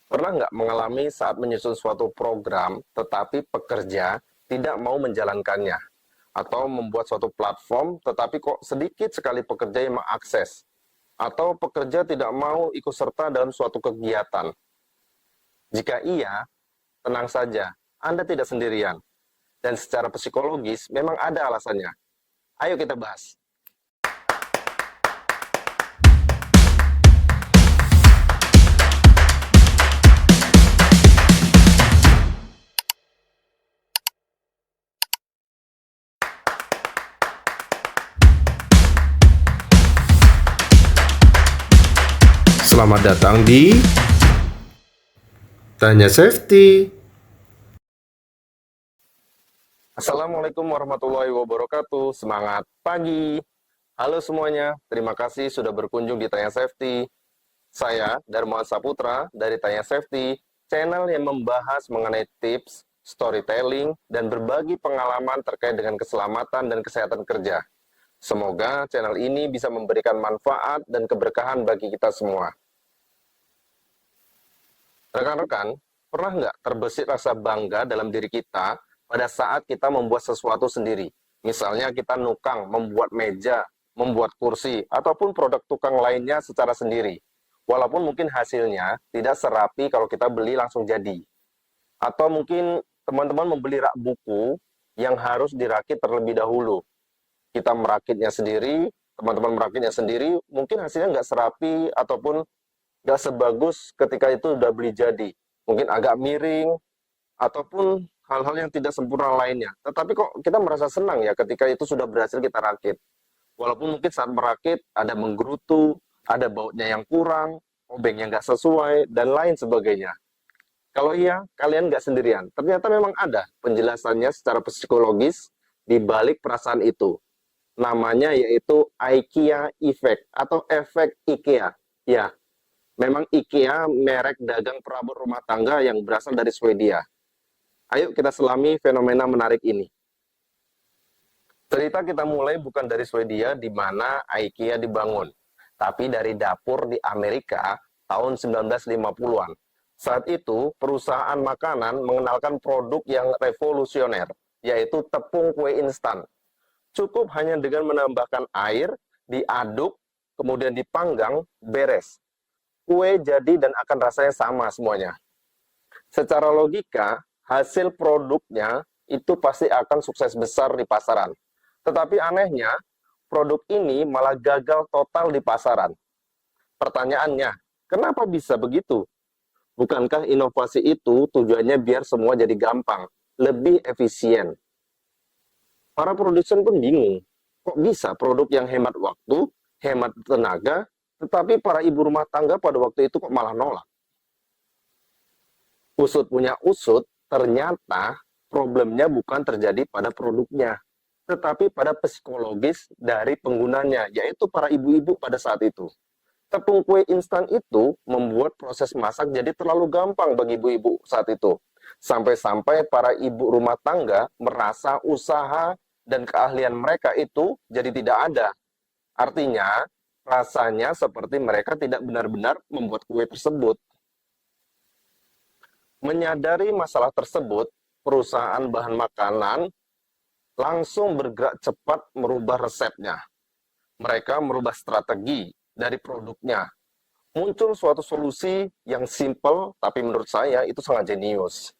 Pernah nggak mengalami saat menyusun suatu program, tetapi pekerja tidak mau menjalankannya? Atau membuat suatu platform, tetapi kok sedikit sekali pekerja yang mengakses? Atau pekerja tidak mau ikut serta dalam suatu kegiatan? Jika iya, tenang saja, Anda tidak sendirian. Dan secara psikologis, memang ada alasannya. Ayo kita bahas. Selamat datang di Tanya Safety. Assalamualaikum warahmatullahi wabarakatuh. Semangat pagi. Halo semuanya, terima kasih sudah berkunjung di Tanya Safety. Saya Darmawan Saputra dari Tanya Safety, channel yang membahas mengenai tips, storytelling, dan berbagi pengalaman terkait dengan keselamatan dan kesehatan kerja. Semoga channel ini bisa memberikan manfaat dan keberkahan bagi kita semua. Rekan-rekan, pernah nggak terbesit rasa bangga dalam diri kita pada saat kita membuat sesuatu sendiri? Misalnya kita nukang, membuat meja, membuat kursi, ataupun produk tukang lainnya secara sendiri. Walaupun mungkin hasilnya tidak serapi kalau kita beli langsung jadi. Atau mungkin teman-teman membeli rak buku yang harus dirakit terlebih dahulu. Kita merakitnya sendiri, teman-teman merakitnya sendiri, mungkin hasilnya nggak serapi ataupun nggak sebagus ketika itu udah beli jadi. Mungkin agak miring, ataupun hal-hal yang tidak sempurna lainnya. Tetapi kok kita merasa senang ya ketika itu sudah berhasil kita rakit. Walaupun mungkin saat merakit ada menggerutu, ada bautnya yang kurang, obengnya nggak sesuai, dan lain sebagainya. Kalau iya, kalian nggak sendirian. Ternyata memang ada penjelasannya secara psikologis di balik perasaan itu. Namanya yaitu IKEA Effect atau efek IKEA. Ya, memang IKEA merek dagang perabot rumah tangga yang berasal dari Swedia. Ayo kita selami fenomena menarik ini. Cerita kita mulai bukan dari Swedia di mana IKEA dibangun, tapi dari dapur di Amerika tahun 1950-an. Saat itu, perusahaan makanan mengenalkan produk yang revolusioner, yaitu tepung kue instan. Cukup hanya dengan menambahkan air, diaduk, kemudian dipanggang, beres. Kue jadi dan akan rasanya sama semuanya. Secara logika, hasil produknya itu pasti akan sukses besar di pasaran. Tetapi anehnya, produk ini malah gagal total di pasaran. Pertanyaannya, kenapa bisa begitu? Bukankah inovasi itu tujuannya biar semua jadi gampang, lebih efisien? Para produsen pun bingung, kok bisa produk yang hemat waktu, hemat tenaga, tetapi para ibu rumah tangga pada waktu itu kok malah nolak. Usut punya usut, ternyata problemnya bukan terjadi pada produknya, tetapi pada psikologis dari penggunanya, yaitu para ibu-ibu pada saat itu. Tepung kue instan itu membuat proses masak jadi terlalu gampang bagi ibu-ibu saat itu. Sampai-sampai para ibu rumah tangga merasa usaha dan keahlian mereka itu jadi tidak ada. Artinya, rasanya seperti mereka tidak benar-benar membuat kue tersebut. Menyadari masalah tersebut, perusahaan bahan makanan langsung bergerak cepat merubah resepnya. Mereka merubah strategi dari produknya. Muncul suatu solusi yang simple, tapi menurut saya itu sangat jenius.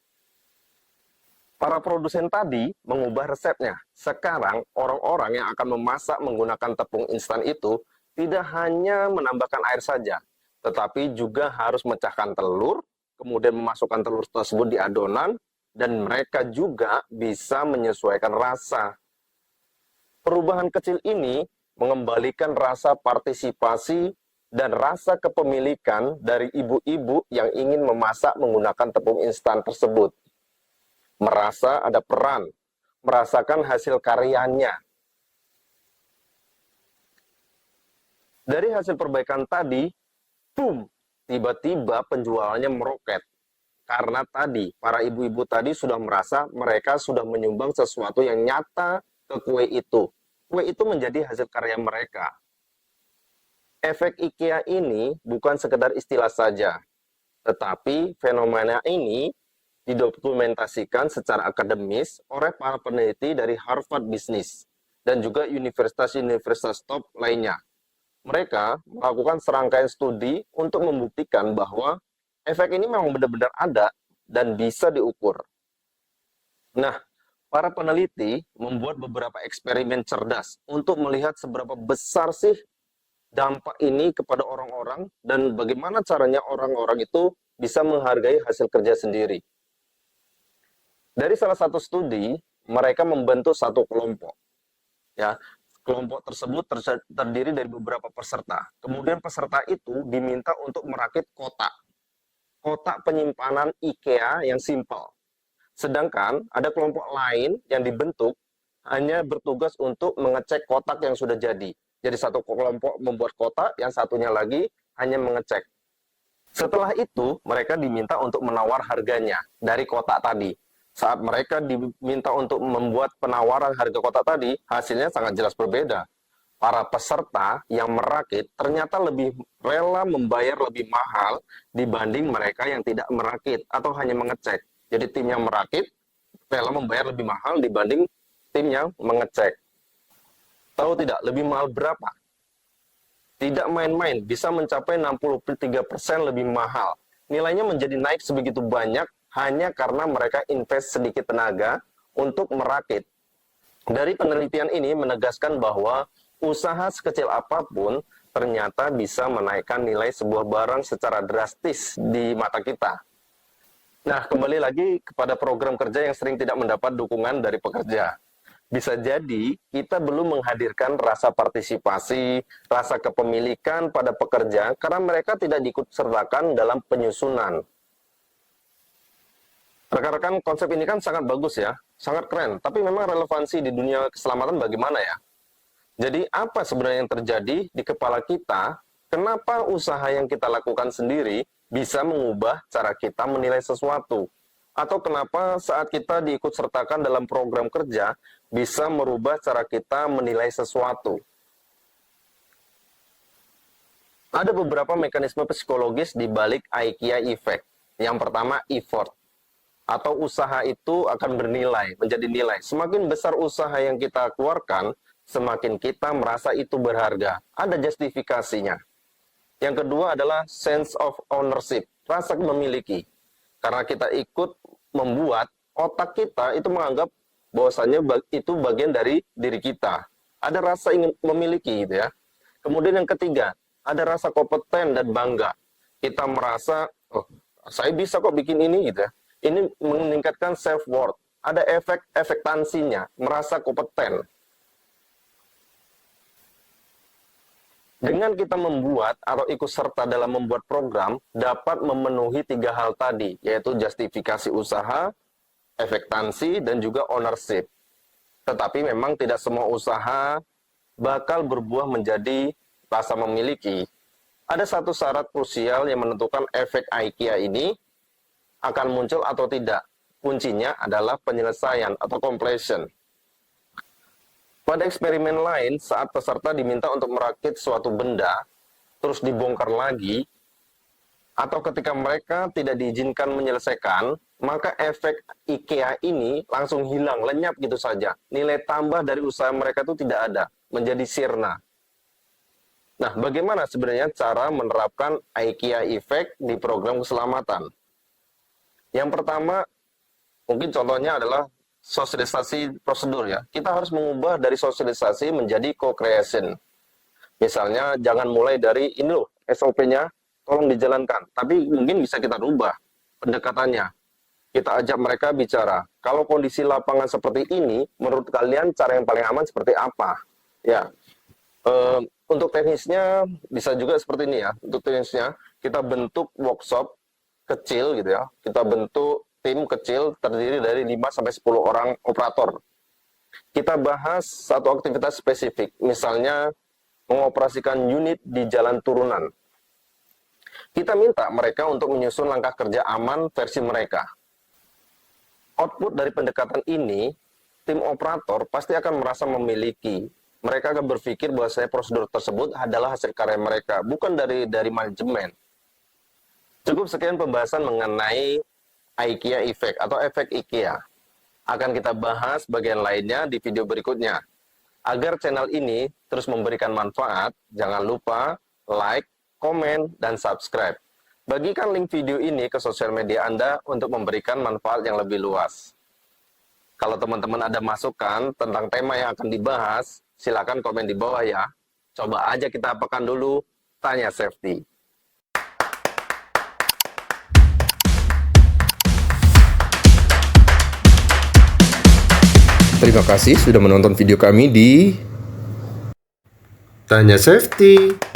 Para produsen tadi mengubah resepnya. Sekarang, orang-orang yang akan memasak menggunakan tepung instan itu tidak hanya menambahkan air saja, tetapi juga harus memecahkan telur, kemudian memasukkan telur tersebut di adonan, dan mereka juga bisa menyesuaikan rasa. Perubahan kecil ini mengembalikan rasa partisipasi dan rasa kepemilikan dari ibu-ibu yang ingin memasak menggunakan tepung instan tersebut. Merasa ada peran, merasakan hasil karyanya. Dari hasil perbaikan tadi, boom, tiba-tiba penjualannya meroket. Karena tadi, para ibu-ibu tadi sudah merasa mereka sudah menyumbang sesuatu yang nyata ke kue itu. Kue itu menjadi hasil karya mereka. Efek IKEA ini bukan sekedar istilah saja. Tetapi fenomena ini didokumentasikan secara akademis oleh para peneliti dari Harvard Business dan juga universitas-universitas top lainnya. Mereka melakukan serangkaian studi untuk membuktikan bahwa efek ini memang benar-benar ada dan bisa diukur. Nah, para peneliti membuat beberapa eksperimen cerdas untuk melihat seberapa besar sih dampak ini kepada orang-orang dan bagaimana caranya orang-orang itu bisa menghargai hasil kerja sendiri. Dari salah satu studi, mereka membentuk satu kelompok. Ya, kelompok tersebut terdiri dari beberapa peserta. Kemudian peserta itu diminta untuk merakit kotak penyimpanan IKEA yang simpel. Sedangkan ada kelompok lain yang dibentuk hanya bertugas untuk mengecek kotak yang sudah jadi. Jadi satu kelompok membuat kotak, yang satunya lagi hanya mengecek. Setelah itu, mereka diminta untuk menawar harganya dari kotak tadi. Saat mereka diminta untuk membuat penawaran harga kotak tadi, hasilnya sangat jelas berbeda. Para peserta yang merakit ternyata lebih rela membayar lebih mahal dibanding mereka yang tidak merakit atau hanya mengecek. Jadi tim yang merakit rela membayar lebih mahal dibanding tim yang mengecek. Tahu tidak, lebih mahal berapa? Tidak main-main, bisa mencapai 63% lebih mahal. Nilainya menjadi naik sebegitu banyak hanya karena mereka invest sedikit tenaga untuk merakit. Dari penelitian ini menegaskan bahwa usaha sekecil apapun ternyata bisa menaikkan nilai sebuah barang secara drastis di mata kita. Nah, kembali lagi kepada program kerja yang sering tidak mendapat dukungan dari pekerja. Bisa jadi kita belum menghadirkan rasa partisipasi, rasa kepemilikan pada pekerja karena mereka tidak diikut sertakan dalam penyusunan. Rekan-rekan, konsep ini kan sangat bagus ya, sangat keren, tapi memang relevansi di dunia keselamatan bagaimana ya? Jadi apa sebenarnya yang terjadi di kepala kita? Kenapa usaha yang kita lakukan sendiri bisa mengubah cara kita menilai sesuatu? Atau kenapa saat kita diikut sertakan dalam program kerja bisa merubah cara kita menilai sesuatu? Ada beberapa mekanisme psikologis di balik IKEA effect. Yang pertama, effort. Atau usaha itu akan bernilai, menjadi nilai. Semakin besar usaha yang kita keluarkan, semakin kita merasa itu berharga. Ada justifikasinya. Yang kedua adalah sense of ownership, rasa memiliki. Karena kita ikut membuat, otak kita itu menganggap bahwasanya itu bagian dari diri kita. Ada rasa ingin memiliki gitu ya. Kemudian yang ketiga, ada rasa kompeten dan bangga. Kita merasa, oh, saya bisa kok bikin ini gitu ya. Ini meningkatkan self worth. Ada efektansinya, merasa kompeten. Dengan kita membuat atau ikut serta dalam membuat program, dapat memenuhi 3 hal tadi, yaitu justifikasi usaha, efektansi, dan juga ownership. Tetapi memang tidak semua usaha bakal berbuah menjadi rasa memiliki. Ada satu syarat krusial yang menentukan efek IKEA ini akan muncul atau tidak. Kuncinya adalah penyelesaian atau completion. Pada eksperimen lain, saat peserta diminta untuk merakit suatu benda, terus dibongkar lagi, atau ketika mereka tidak diizinkan menyelesaikan, maka efek IKEA ini langsung hilang, lenyap gitu saja. Nilai tambah dari usaha mereka itu tidak ada, menjadi sirna. Nah, bagaimana sebenarnya cara menerapkan IKEA effect di program keselamatan? Yang pertama, mungkin contohnya adalah sosialisasi prosedur ya. Kita harus mengubah dari sosialisasi menjadi co-creation. Misalnya jangan mulai dari ini loh SOP-nya tolong dijalankan, tapi mungkin bisa kita rubah pendekatannya. Kita ajak mereka bicara, kalau kondisi lapangan seperti ini, menurut kalian cara yang paling aman seperti apa? Ya, untuk teknisnya bisa juga seperti ini ya. Untuk teknisnya kita bentuk workshop kecil gitu ya. Kita bentuk tim kecil terdiri dari 5-10 orang operator. Kita bahas satu aktivitas spesifik, misalnya mengoperasikan unit di jalan turunan. Kita minta mereka untuk menyusun langkah kerja aman versi mereka. Output dari pendekatan ini, tim operator pasti akan merasa memiliki. Mereka akan berpikir bahwa prosedur tersebut adalah hasil karya mereka, bukan dari manajemen. Cukup sekian pembahasan mengenai IKEA Effect atau efek IKEA. Akan kita bahas bagian lainnya di video berikutnya. Agar channel ini terus memberikan manfaat, jangan lupa like, komen, dan subscribe. Bagikan link video ini ke sosial media Anda untuk memberikan manfaat yang lebih luas. Kalau teman-teman ada masukan tentang tema yang akan dibahas, silakan komen di bawah ya. Coba aja kita apakan dulu, tanya safety. Terima kasih sudah menonton video kami di Tanya Safety.